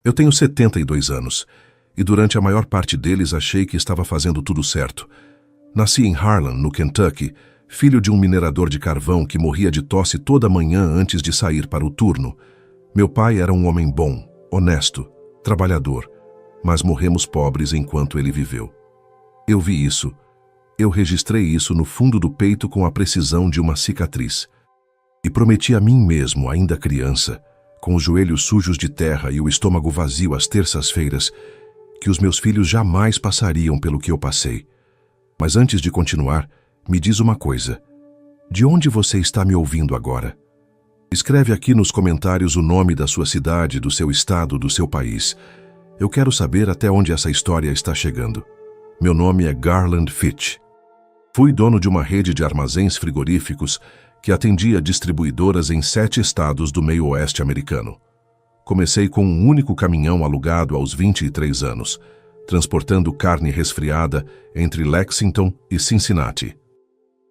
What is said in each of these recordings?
Eu tenho 72 anos, e durante a maior parte deles achei que estava fazendo tudo certo. Nasci em Harlan, no Kentucky, filho de um minerador de carvão que morria de tosse toda manhã antes de sair para o turno. Meu pai era um homem bom, honesto, trabalhador, mas morremos pobres enquanto ele viveu. Eu vi isso. Eu registrei isso no fundo do peito com a precisão de uma cicatriz. E prometi a mim mesmo, ainda criança, com os joelhos sujos de terra e o estômago vazio às terças-feiras, que os meus filhos jamais passariam pelo que eu passei. Mas antes de continuar, me diz uma coisa. De onde você está me ouvindo agora? Escreve aqui nos comentários o nome da sua cidade, do seu estado, do seu país. Eu quero saber até onde essa história está chegando. Meu nome é Garland Fitch. Fui dono de uma rede de armazéns frigoríficos que atendia distribuidoras em 7 estados do meio-oeste americano. Comecei com um único caminhão alugado aos 23 anos, transportando carne resfriada entre Lexington e Cincinnati.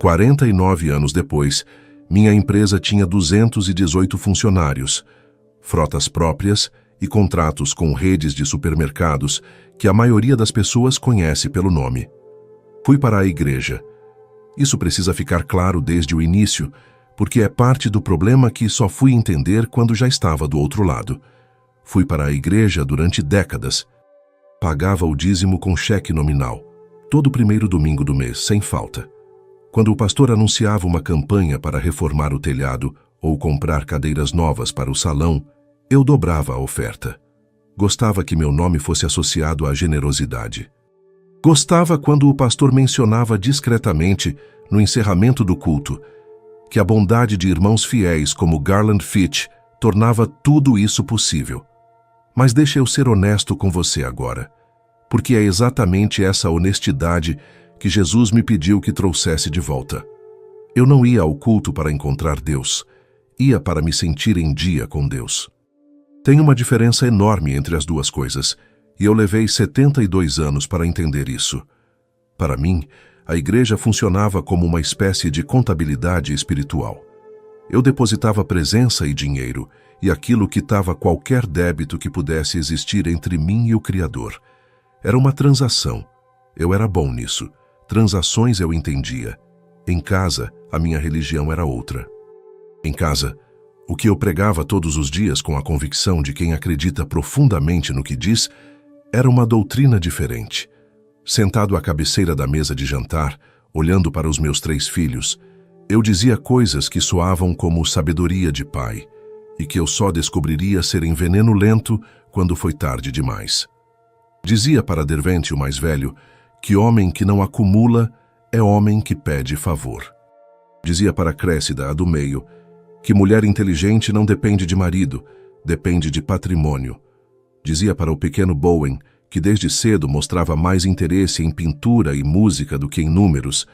49 anos depois, minha empresa tinha 218 funcionários, frotas próprias e contratos com redes de supermercados que a maioria das pessoas conhece pelo nome. Fui para a igreja. Isso precisa ficar claro desde o início, porque é parte do problema que só fui entender quando já estava do outro lado. Fui para a igreja durante décadas. Pagava o dízimo com cheque nominal, todo primeiro domingo do mês, sem falta. Quando o pastor anunciava uma campanha para reformar o telhado ou comprar cadeiras novas para o salão, eu dobrava a oferta. Gostava que meu nome fosse associado à generosidade. Gostava quando o pastor mencionava discretamente, no encerramento do culto, que a bondade de irmãos fiéis como Garland Fitch tornava tudo isso possível. Mas deixa eu ser honesto com você agora, porque é exatamente essa honestidade que Jesus me pediu que trouxesse de volta. Eu não ia ao culto para encontrar Deus, ia para me sentir em dia com Deus. Tem uma diferença enorme entre as duas coisas, e eu levei 72 anos para entender isso. Para mim, a igreja funcionava como uma espécie de contabilidade espiritual. Eu depositava presença e dinheiro, e aquilo quitava qualquer débito que pudesse existir entre mim e o Criador. Era uma transação. Eu era bom nisso. Transações eu entendia. Em casa, a minha religião era outra. Em casa, o que eu pregava todos os dias com a convicção de quem acredita profundamente no que diz, era uma doutrina diferente. Sentado à cabeceira da mesa de jantar, olhando para os meus 3 filhos, eu dizia coisas que soavam como sabedoria de pai, e que eu só descobriria serem veneno lento quando foi tarde demais. Dizia para Derwent, o mais velho, que homem que não acumula é homem que pede favor. Dizia para Cressida, a do meio, que mulher inteligente não depende de marido, depende de patrimônio. Dizia para o pequeno Bowen, que desde cedo mostrava mais interesse em pintura e música do que em números,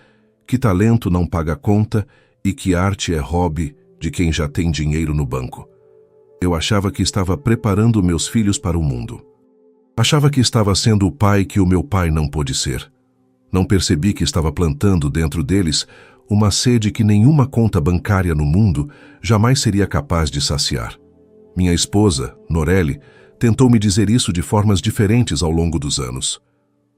que talento não paga conta e que arte é hobby de quem já tem dinheiro no banco. Eu achava que estava preparando meus filhos para o mundo. Achava que estava sendo o pai que o meu pai não pôde ser. Não percebi que estava plantando dentro deles uma sede que nenhuma conta bancária no mundo jamais seria capaz de saciar. Minha esposa, Norelle, tentou me dizer isso de formas diferentes ao longo dos anos.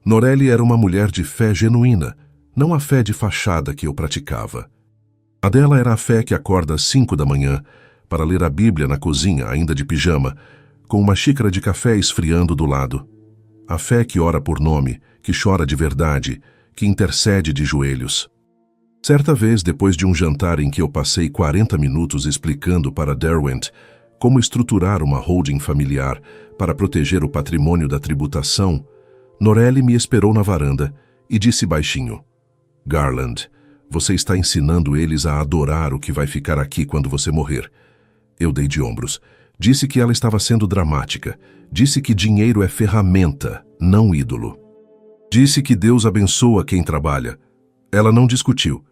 Norelle era uma mulher de fé genuína, não a fé de fachada que eu praticava. A dela era a fé que acorda às 5 da manhã para ler a Bíblia na cozinha, ainda de pijama, com uma xícara de café esfriando do lado. A fé que ora por nome, que chora de verdade, que intercede de joelhos. Certa vez, depois de um jantar em que eu passei 40 minutos explicando para Derwent como estruturar uma holding familiar para proteger o patrimônio da tributação, Norelle me esperou na varanda e disse baixinho: Garland, você está ensinando eles a adorar o que vai ficar aqui quando você morrer. Eu dei de ombros. Disse que ela estava sendo dramática. Disse que dinheiro é ferramenta, não ídolo. Disse que Deus abençoa quem trabalha. Ela não discutiu.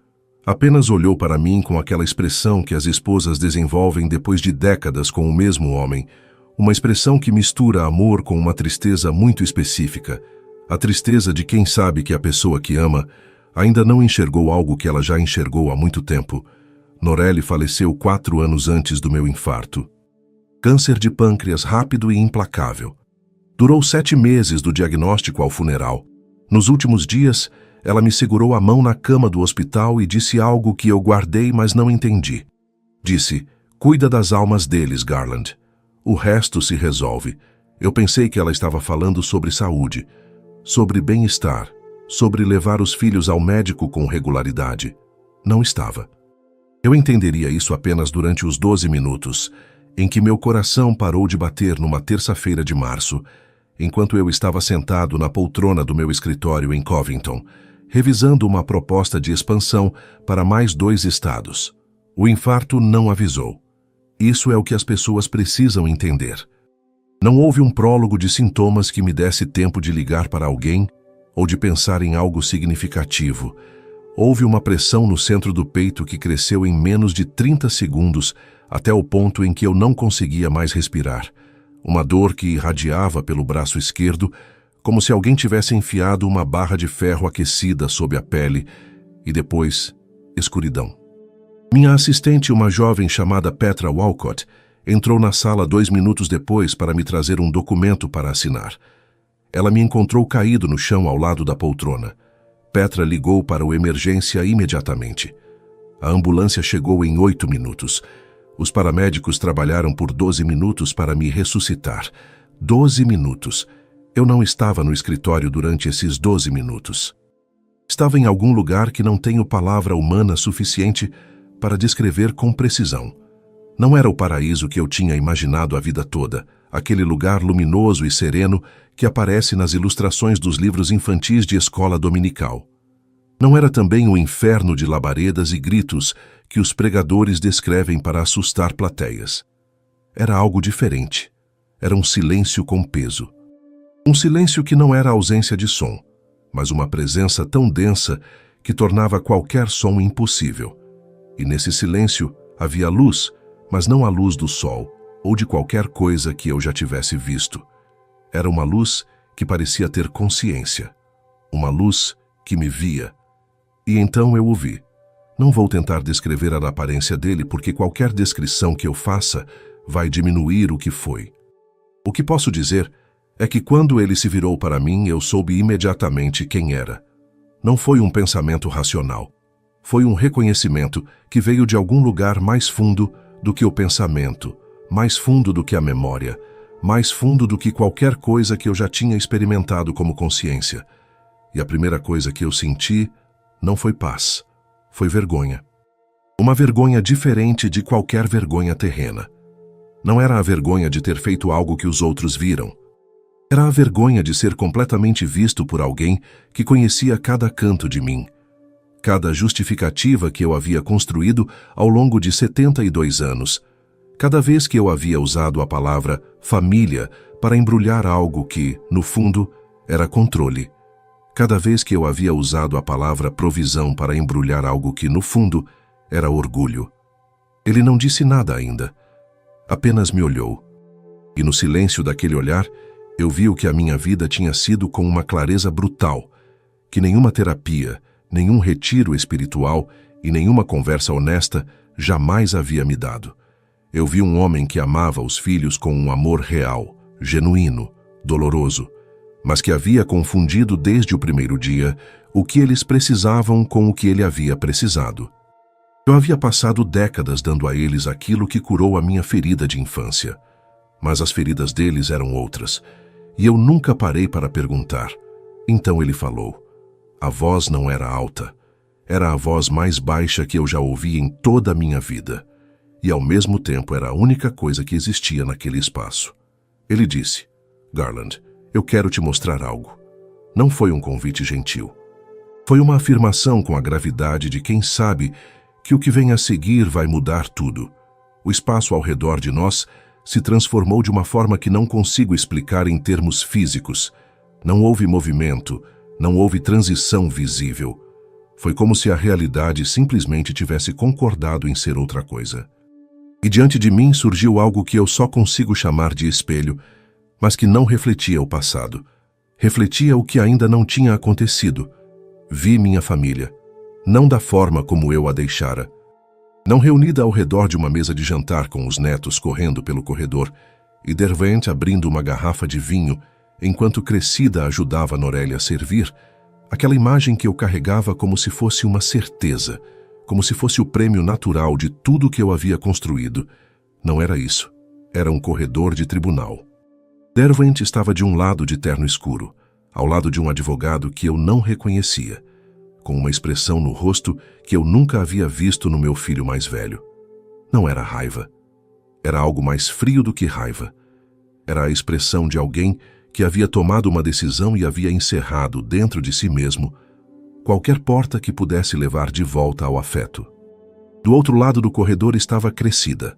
Apenas olhou para mim com aquela expressão que as esposas desenvolvem depois de décadas com o mesmo homem, uma expressão que mistura amor com uma tristeza muito específica, a tristeza de quem sabe que a pessoa que ama ainda não enxergou algo que ela já enxergou há muito tempo. Norelle faleceu 4 anos antes do meu infarto. Câncer de pâncreas rápido e implacável. Durou 7 meses do diagnóstico ao funeral. Nos últimos dias, ela me segurou a mão na cama do hospital e disse algo que eu guardei, mas não entendi. Disse: "Cuida das almas deles, Garland. O resto se resolve." Eu pensei que ela estava falando sobre saúde, sobre bem-estar, sobre levar os filhos ao médico com regularidade. Não estava. Eu entenderia isso apenas durante os 12 minutos, em que meu coração parou de bater numa terça-feira de março, enquanto eu estava sentado na poltrona do meu escritório em Covington, revisando uma proposta de expansão para mais 2 estados. O infarto não avisou. Isso é o que as pessoas precisam entender. Não houve um prólogo de sintomas que me desse tempo de ligar para alguém ou de pensar em algo significativo. Houve uma pressão no centro do peito que cresceu em menos de 30 segundos até o ponto em que eu não conseguia mais respirar. Uma dor que irradiava pelo braço esquerdo, como se alguém tivesse enfiado uma barra de ferro aquecida sob a pele, e depois, escuridão. Minha assistente, uma jovem chamada Petra Walcott, entrou na sala 2 minutos depois para me trazer um documento para assinar. Ela me encontrou caído no chão ao lado da poltrona. Petra ligou para o emergência imediatamente. A ambulância chegou em 8 minutos. Os paramédicos trabalharam por 12 minutos para me ressuscitar. 12 minutos. Eu não estava no escritório durante esses 12 minutos. Estava em algum lugar que não tenho palavra humana suficiente para descrever com precisão. Não era o paraíso que eu tinha imaginado a vida toda, aquele lugar luminoso e sereno que aparece nas ilustrações dos livros infantis de escola dominical. Não era também o inferno de labaredas e gritos que os pregadores descrevem para assustar plateias. Era algo diferente. Era um silêncio com peso. Um silêncio que não era ausência de som, mas uma presença tão densa que tornava qualquer som impossível. E nesse silêncio havia luz, mas não a luz do sol ou de qualquer coisa que eu já tivesse visto. Era uma luz que parecia ter consciência. Uma luz que me via. E então eu o vi. Não vou tentar descrever a aparência dele, porque qualquer descrição que eu faça vai diminuir o que foi. O que posso dizer é que quando ele se virou para mim, eu soube imediatamente quem era. Não foi um pensamento racional. Foi um reconhecimento que veio de algum lugar mais fundo do que o pensamento, mais fundo do que a memória, mais fundo do que qualquer coisa que eu já tinha experimentado como consciência. E a primeira coisa que eu senti não foi paz, foi vergonha. Uma vergonha diferente de qualquer vergonha terrena. Não era a vergonha de ter feito algo que os outros viram. Era a vergonha de ser completamente visto por alguém que conhecia cada canto de mim, cada justificativa que eu havia construído ao longo de 72 anos, cada vez que eu havia usado a palavra família para embrulhar algo que, no fundo, era controle, cada vez que eu havia usado a palavra provisão para embrulhar algo que, no fundo, era orgulho. Ele não disse nada ainda, apenas me olhou. E no silêncio daquele olhar, eu vi o que a minha vida tinha sido com uma clareza brutal, que nenhuma terapia, nenhum retiro espiritual e nenhuma conversa honesta jamais havia me dado. Eu vi um homem que amava os filhos com um amor real, genuíno, doloroso, mas que havia confundido desde o primeiro dia o que eles precisavam com o que ele havia precisado. Eu havia passado décadas dando a eles aquilo que curou a minha ferida de infância, mas as feridas deles eram outras, e eu nunca parei para perguntar. Então ele falou. A voz não era alta. Era a voz mais baixa que eu já ouvi em toda a minha vida. E ao mesmo tempo era a única coisa que existia naquele espaço. Ele disse: Garland, eu quero te mostrar algo. Não foi um convite gentil. Foi uma afirmação com a gravidade de quem sabe que o que vem a seguir vai mudar tudo. O espaço ao redor de nós se transformou de uma forma que não consigo explicar em termos físicos. Não houve movimento, não houve transição visível. Foi como se a realidade simplesmente tivesse concordado em ser outra coisa. E diante de mim surgiu algo que eu só consigo chamar de espelho, mas que não refletia o passado. Refletia o que ainda não tinha acontecido. Vi minha família, não da forma como eu a deixara. Não reunida ao redor de uma mesa de jantar com os netos correndo pelo corredor, e Derwent abrindo uma garrafa de vinho, enquanto Cressida ajudava Norélia a servir, aquela imagem que eu carregava como se fosse uma certeza, como se fosse o prêmio natural de tudo que eu havia construído. Não era isso. Era um corredor de tribunal. Derwent estava de um lado de terno escuro, ao lado de um advogado que eu não reconhecia, com uma expressão no rosto que eu nunca havia visto no meu filho mais velho. Não era raiva. Era algo mais frio do que raiva. Era a expressão de alguém que havia tomado uma decisão e havia encerrado dentro de si mesmo qualquer porta que pudesse levar de volta ao afeto. Do outro lado do corredor estava Cressida.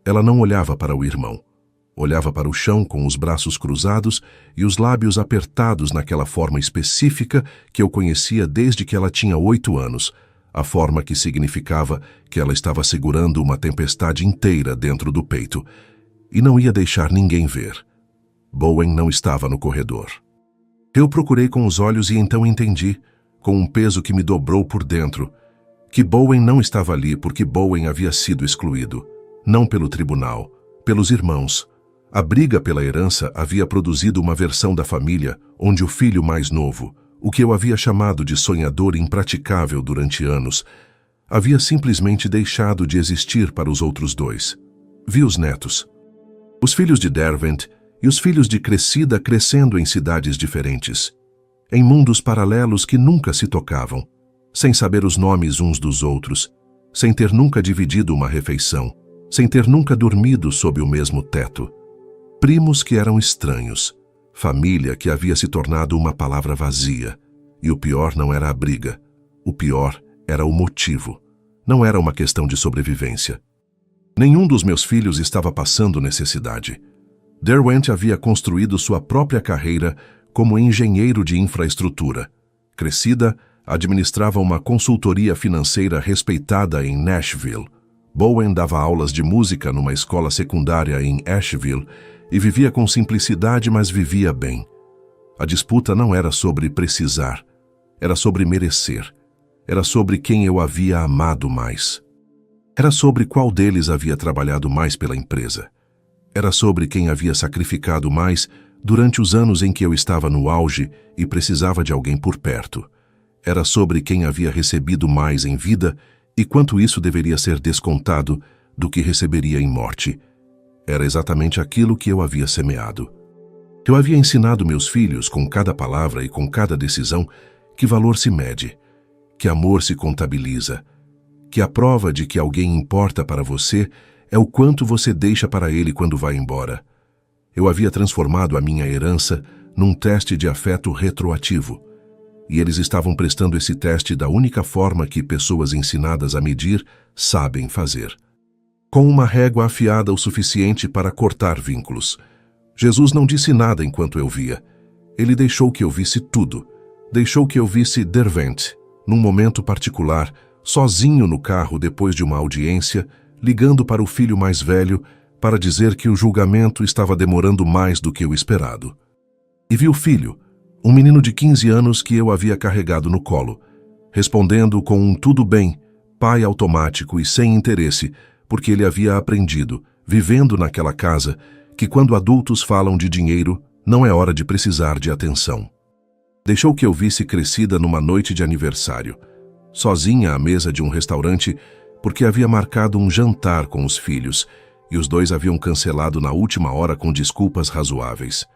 Ela não olhava para o irmão. Olhava para o chão com os braços cruzados e os lábios apertados naquela forma específica que eu conhecia desde que ela tinha 8 anos, a forma que significava que ela estava segurando uma tempestade inteira dentro do peito e não ia deixar ninguém ver. Bowen não estava no corredor. Eu procurei com os olhos e então entendi, com um peso que me dobrou por dentro, que Bowen não estava ali porque Bowen havia sido excluído, não pelo tribunal, pelos irmãos. A briga pela herança havia produzido uma versão da família onde o filho mais novo, o que eu havia chamado de sonhador impraticável durante anos, havia simplesmente deixado de existir para os outros dois. Vi os netos. Os filhos de Derwent e os filhos de Cressida crescendo em cidades diferentes, em mundos paralelos que nunca se tocavam, sem saber os nomes uns dos outros, sem ter nunca dividido uma refeição, sem ter nunca dormido sob o mesmo teto. Primos que eram estranhos, família que havia se tornado uma palavra vazia. E o pior não era a briga, o pior era o motivo. Não era uma questão de sobrevivência. Nenhum dos meus filhos estava passando necessidade. Derwent havia construído sua própria carreira como engenheiro de infraestrutura. Cressida administrava uma consultoria financeira respeitada em Nashville. Bowen dava aulas de música numa escola secundária em Asheville e vivia com simplicidade, mas vivia bem. A disputa não era sobre precisar, era sobre merecer. Era sobre quem eu havia amado mais. Era sobre qual deles havia trabalhado mais pela empresa. Era sobre quem havia sacrificado mais durante os anos em que eu estava no auge e precisava de alguém por perto. Era sobre quem havia recebido mais em vida e quanto isso deveria ser descontado do que receberia em morte. Era exatamente aquilo que eu havia semeado. Eu havia ensinado meus filhos, com cada palavra e com cada decisão, que valor se mede, que amor se contabiliza, que a prova de que alguém importa para você é o quanto você deixa para ele quando vai embora. Eu havia transformado a minha herança num teste de afeto retroativo, e eles estavam prestando esse teste da única forma que pessoas ensinadas a medir sabem fazer. Com uma régua afiada o suficiente para cortar vínculos. Jesus não disse nada enquanto eu via. Ele deixou que eu visse tudo. Deixou que eu visse Derwent, num momento particular, sozinho no carro depois de uma audiência, ligando para o filho mais velho para dizer que o julgamento estava demorando mais do que o esperado. E vi o filho, um menino de 15 anos que eu havia carregado no colo, respondendo com um tudo bem, pai automático e sem interesse, porque ele havia aprendido, vivendo naquela casa, que quando adultos falam de dinheiro, não é hora de precisar de atenção. Deixou que eu visse Cressida numa noite de aniversário, sozinha à mesa de um restaurante, porque havia marcado um jantar com os filhos, e os dois haviam cancelado na última hora com desculpas razoáveis.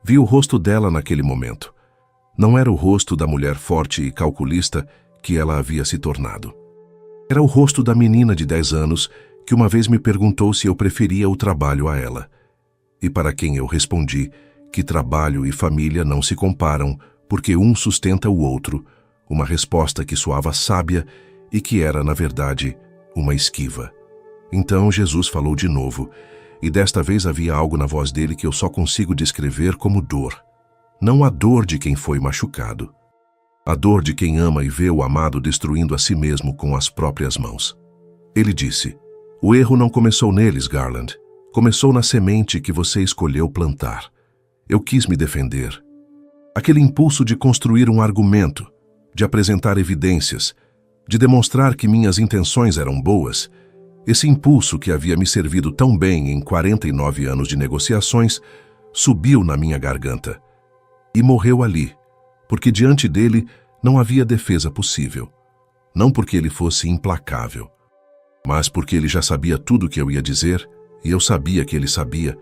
Vi o rosto dela naquele momento. Não era o rosto da mulher forte e calculista que ela havia se tornado. Era o rosto da menina de 10 anos que uma vez me perguntou se eu preferia o trabalho a ela. E para quem eu respondi que trabalho e família não se comparam porque um sustenta o outro, uma resposta que soava sábia e que era, na verdade, uma esquiva. Então Jesus falou de novo, e desta vez havia algo na voz dele que eu só consigo descrever como dor. Não a dor de quem foi machucado. A dor de quem ama e vê o amado destruindo a si mesmo com as próprias mãos. Ele disse: "O erro não começou neles, Garland. Começou na semente que você escolheu plantar. Eu quis me defender. Aquele impulso de construir um argumento, de apresentar evidências, de demonstrar que minhas intenções eram boas, esse impulso que havia me servido tão bem em 49 anos de negociações, subiu na minha garganta. E morreu ali, porque diante dele não havia defesa possível. Não porque ele fosse implacável, mas porque ele já sabia tudo o que eu ia dizer, e eu sabia que ele sabia,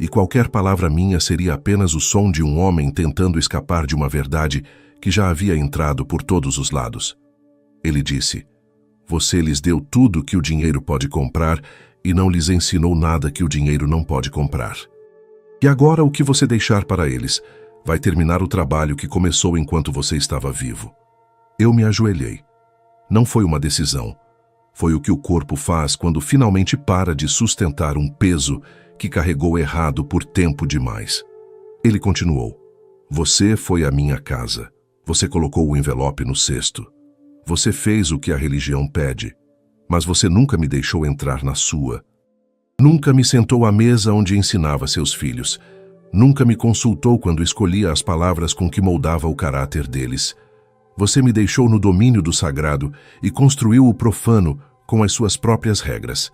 e qualquer palavra minha seria apenas o som de um homem tentando escapar de uma verdade que já havia entrado por todos os lados. Ele disse: "Você lhes deu tudo que o dinheiro pode comprar e não lhes ensinou nada que o dinheiro não pode comprar. E agora o que você deixar para eles vai terminar o trabalho que começou enquanto você estava vivo." Eu me ajoelhei. Não foi uma decisão. Foi o que o corpo faz quando finalmente para de sustentar um peso que carregou errado por tempo demais. Ele continuou: "Você foi à minha casa. Você colocou o envelope no cesto. Você fez o que a religião pede, mas você nunca me deixou entrar na sua. Nunca me sentou à mesa onde ensinava seus filhos. Nunca me consultou quando escolhia as palavras com que moldava o caráter deles. Você me deixou no domínio do sagrado e construiu o profano com as suas próprias regras.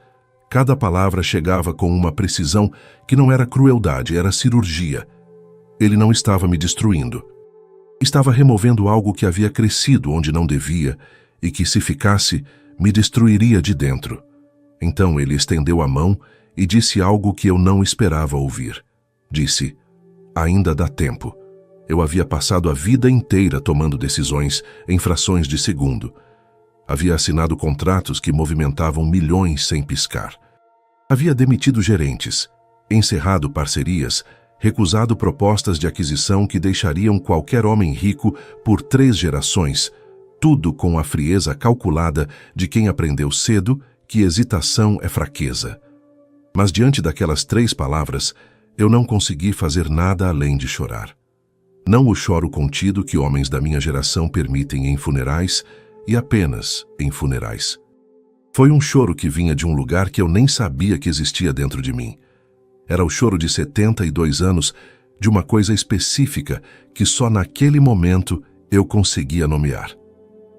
Cada palavra chegava com uma precisão que não era crueldade, era cirurgia. Ele não estava me destruindo. Estava removendo algo que havia crescido onde não devia e que, se ficasse, me destruiria de dentro. Então ele estendeu a mão e disse algo que eu não esperava ouvir. Disse: "Ainda dá tempo." Eu havia passado a vida inteira tomando decisões em frações de segundo. Havia assinado contratos que movimentavam milhões sem piscar. Havia demitido gerentes, encerrado parcerias, recusado propostas de aquisição que deixariam qualquer homem rico por 3 gerações, tudo com a frieza calculada de quem aprendeu cedo que hesitação é fraqueza. Mas diante daquelas 3 palavras, eu não consegui fazer nada além de chorar. Não o choro contido que homens da minha geração permitem em funerais e apenas em funerais. Foi um choro que vinha de um lugar que eu nem sabia que existia dentro de mim. Era o choro de 72 anos de uma coisa específica que só naquele momento eu conseguia nomear.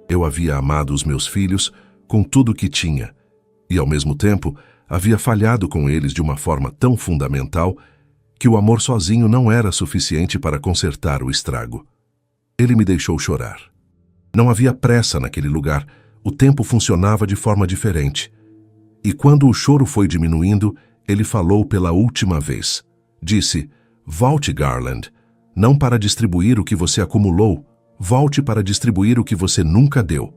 Eu havia amado os meus filhos com tudo o que tinha e, ao mesmo tempo, havia falhado com eles de uma forma tão fundamental que o amor sozinho não era suficiente para consertar o estrago. Ele me deixou chorar. Não havia pressa naquele lugar, o tempo funcionava de forma diferente. E quando o choro foi diminuindo, ele falou pela última vez. Disse: "Volte, Garland, não para distribuir o que você acumulou, volte para distribuir o que você nunca deu.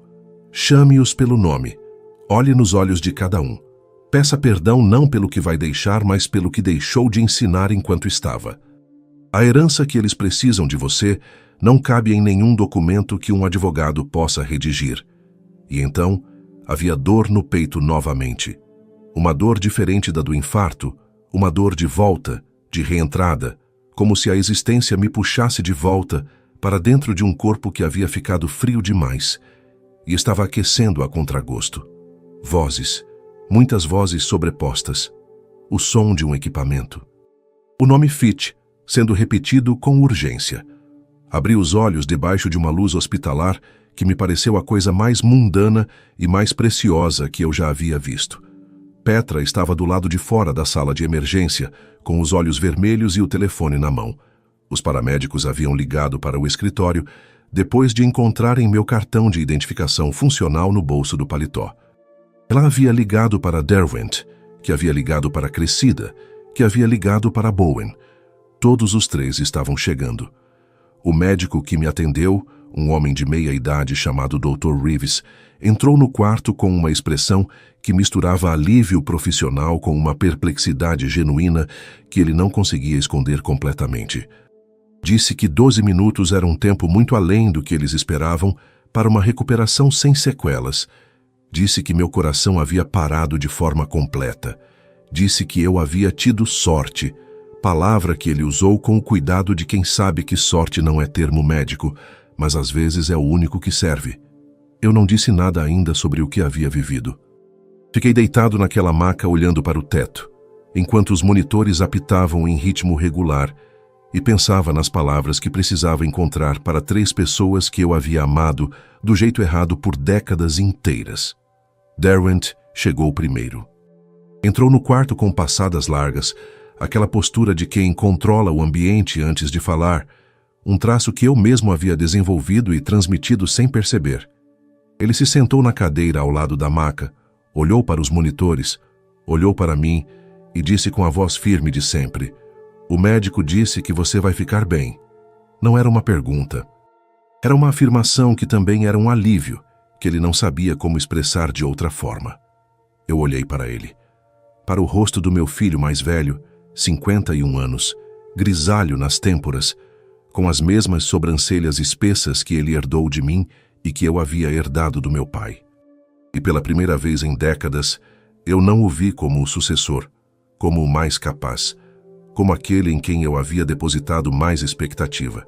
Chame-os pelo nome, olhe nos olhos de cada um. Peça perdão não pelo que vai deixar, mas pelo que deixou de ensinar enquanto estava. A herança que eles precisam de você não cabe em nenhum documento que um advogado possa redigir." E então, havia dor no peito novamente. Uma dor diferente da do infarto, uma dor de volta, de reentrada, como se a existência me puxasse de volta para dentro de um corpo que havia ficado frio demais e estava aquecendo a contragosto. Vozes. Muitas vozes sobrepostas. O som de um equipamento. O nome Fitch, sendo repetido com urgência. Abri os olhos debaixo de uma luz hospitalar que me pareceu a coisa mais mundana e mais preciosa que eu já havia visto. Petra estava do lado de fora da sala de emergência, com os olhos vermelhos e o telefone na mão. Os paramédicos haviam ligado para o escritório depois de encontrarem meu cartão de identificação funcional no bolso do paletó. Ela havia ligado para Derwent, que havia ligado para Cressida, que havia ligado para Bowen. Todos os 3 estavam chegando. O médico que me atendeu, um homem de meia idade chamado Dr. Reeves, entrou no quarto com uma expressão que misturava alívio profissional com uma perplexidade genuína que ele não conseguia esconder completamente. Disse que 12 minutos era um tempo muito além do que eles esperavam para uma recuperação sem sequelas. Disse que meu coração havia parado de forma completa. Disse que eu havia tido sorte, palavra que ele usou com o cuidado de quem sabe que sorte não é termo médico, mas às vezes é o único que serve. Eu não disse nada ainda sobre o que havia vivido. Fiquei deitado naquela maca olhando para o teto, enquanto os monitores apitavam em ritmo regular, e pensava nas palavras que precisava encontrar para 3 pessoas que eu havia amado do jeito errado por décadas inteiras. Derwent chegou primeiro. Entrou no quarto com passadas largas, aquela postura de quem controla o ambiente antes de falar, um traço que eu mesmo havia desenvolvido e transmitido sem perceber. Ele se sentou na cadeira ao lado da maca, olhou para os monitores, olhou para mim e disse com a voz firme de sempre: "O médico disse que você vai ficar bem." Não era uma pergunta. Era uma afirmação que também era um alívio, que ele não sabia como expressar de outra forma. Eu olhei para ele, para o rosto do meu filho mais velho, 51 anos, grisalho nas têmporas, com as mesmas sobrancelhas espessas que ele herdou de mim e que eu havia herdado do meu pai. E pela primeira vez em décadas, eu não o vi como o sucessor, como o mais capaz, como aquele em quem eu havia depositado mais expectativa.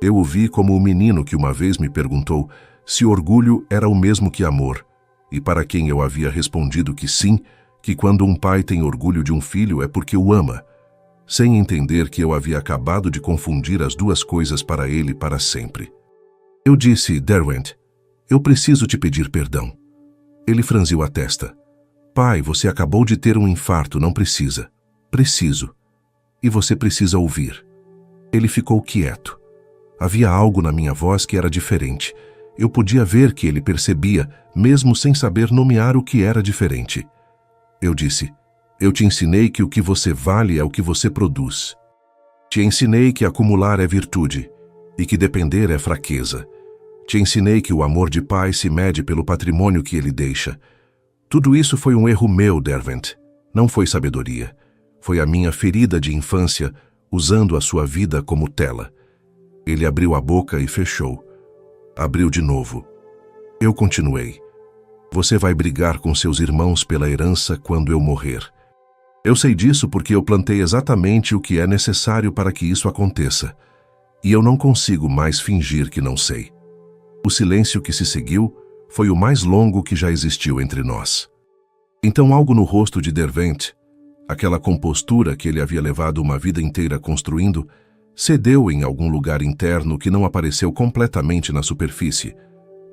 Eu o vi como o menino que uma vez me perguntou se orgulho era o mesmo que amor, e para quem eu havia respondido que sim, que quando um pai tem orgulho de um filho é porque o ama, sem entender que eu havia acabado de confundir as duas coisas para ele para sempre. Eu disse: "Derwent, eu preciso te pedir perdão." Ele franziu a testa. "Pai, você acabou de ter um infarto, não precisa." "Preciso. E você precisa ouvir." Ele ficou quieto. Havia algo na minha voz que era diferente. Eu podia ver que ele percebia, mesmo sem saber nomear o que era diferente. Eu disse: "Eu te ensinei que o que você vale é o que você produz. Te ensinei que acumular é virtude e que depender é fraqueza. Te ensinei que o amor de pai se mede pelo patrimônio que ele deixa. Tudo isso foi um erro meu, Derwent. Não foi sabedoria. Foi a minha ferida de infância, usando a sua vida como tela." Ele abriu a boca e fechou. Abriu de novo. Eu continuei: "Você vai brigar com seus irmãos pela herança quando eu morrer. Eu sei disso porque eu plantei exatamente o que é necessário para que isso aconteça. E eu não consigo mais fingir que não sei." O silêncio que se seguiu foi o mais longo que já existiu entre nós. Então algo no rosto de Derwent, aquela compostura que ele havia levado uma vida inteira construindo, cedeu em algum lugar interno que não apareceu completamente na superfície,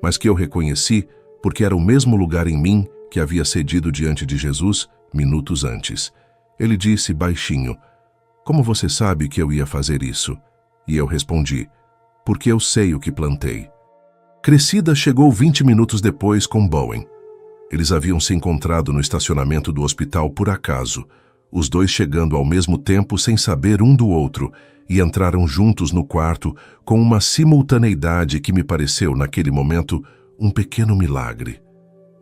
mas que eu reconheci porque era o mesmo lugar em mim que havia cedido diante de Jesus minutos antes. Ele disse baixinho: "Como você sabe que eu ia fazer isso?" E eu respondi: "Porque eu sei o que plantei." Cressida chegou 20 minutos depois com Bowen. Eles haviam se encontrado no estacionamento do hospital por acaso, os dois chegando ao mesmo tempo sem saber um do outro, e entraram juntos no quarto com uma simultaneidade que me pareceu, naquele momento, um pequeno milagre.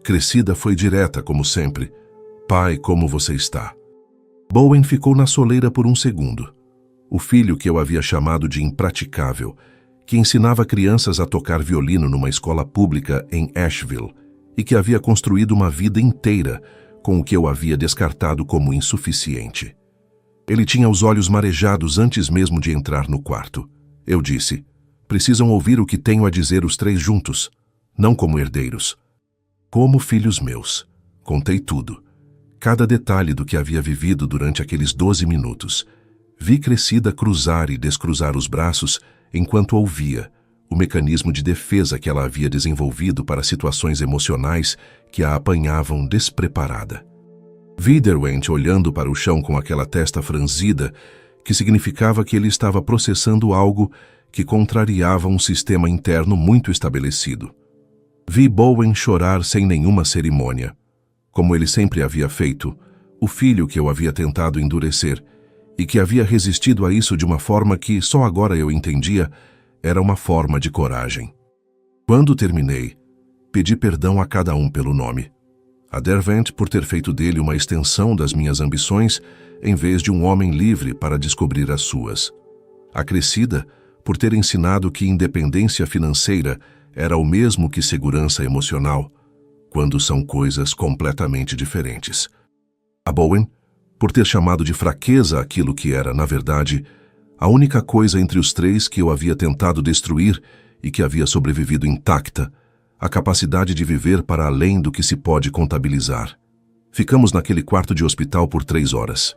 Cressida foi direta, como sempre: "Pai, como você está?" Bowen ficou na soleira por um segundo. O filho que eu havia chamado de impraticável, que ensinava crianças a tocar violino numa escola pública em Asheville e que havia construído uma vida inteira com o que eu havia descartado como insuficiente. Ele tinha os olhos marejados antes mesmo de entrar no quarto. Eu disse: "Precisam ouvir o que tenho a dizer os três juntos, não como herdeiros. Como filhos meus." Contei tudo, cada detalhe do que havia vivido durante aqueles 12 minutos. Vi Cressida cruzar e descruzar os braços enquanto ouvia, o mecanismo de defesa que ela havia desenvolvido para situações emocionais que a apanhavam despreparada. Vi Derwent olhando para o chão com aquela testa franzida, que significava que ele estava processando algo que contrariava um sistema interno muito estabelecido. Vi Bowen chorar sem nenhuma cerimônia, como ele sempre havia feito, o filho que eu havia tentado endurecer, e que havia resistido a isso de uma forma que só agora eu entendia era uma forma de coragem. Quando terminei, pedi perdão a cada um pelo nome. A Derwent por ter feito dele uma extensão das minhas ambições, em vez de um homem livre para descobrir as suas. A Cressida por ter ensinado que independência financeira era o mesmo que segurança emocional, quando são coisas completamente diferentes. A Bowen por ter chamado de fraqueza aquilo que era, na verdade, a única coisa entre os três que eu havia tentado destruir e que havia sobrevivido intacta, a capacidade de viver para além do que se pode contabilizar. Ficamos naquele quarto de hospital por 3 horas.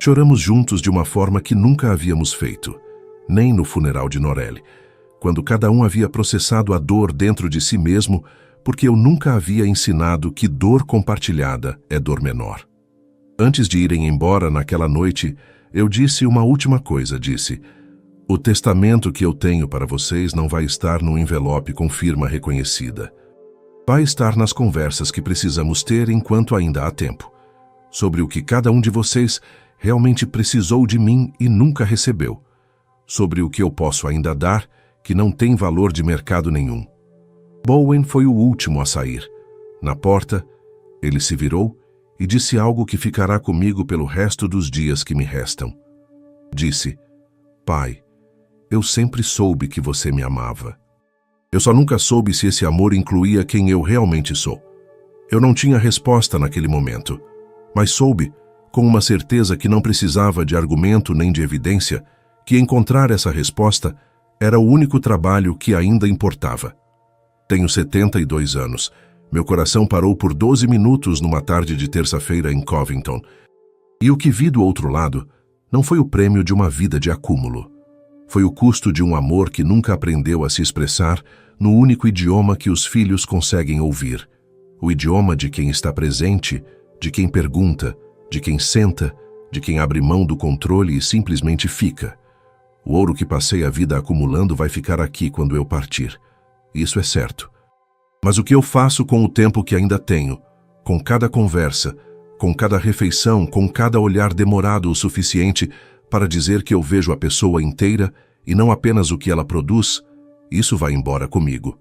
Choramos juntos de uma forma que nunca havíamos feito, nem no funeral de Norelle, quando cada um havia processado a dor dentro de si mesmo, porque eu nunca havia ensinado que dor compartilhada é dor menor. Antes de irem embora naquela noite, eu disse uma última coisa, disse: o testamento que eu tenho para vocês não vai estar num envelope com firma reconhecida. Vai estar nas conversas que precisamos ter enquanto ainda há tempo, sobre o que cada um de vocês realmente precisou de mim e nunca recebeu, sobre o que eu posso ainda dar, que não tem valor de mercado nenhum. Bowen foi o último a sair. Na porta, ele se virou e disse algo que ficará comigo pelo resto dos dias que me restam. Disse: Pai, eu sempre soube que você me amava. Eu só nunca soube se esse amor incluía quem eu realmente sou. Eu não tinha resposta naquele momento, mas soube, com uma certeza que não precisava de argumento nem de evidência, que encontrar essa resposta era o único trabalho que ainda importava. Tenho 72 anos. Meu coração parou por 12 minutos numa tarde de terça-feira em Covington. E o que vi do outro lado não foi o prêmio de uma vida de acúmulo. Foi o custo de um amor que nunca aprendeu a se expressar no único idioma que os filhos conseguem ouvir. O idioma de quem está presente, de quem pergunta, de quem senta, de quem abre mão do controle e simplesmente fica. O ouro que passei a vida acumulando vai ficar aqui quando eu partir. Isso é certo. Mas o que eu faço com o tempo que ainda tenho, com cada conversa, com cada refeição, com cada olhar demorado o suficiente para dizer que eu vejo a pessoa inteira e não apenas o que ela produz, isso vai embora comigo.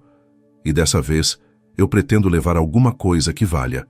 E dessa vez, eu pretendo levar alguma coisa que valha.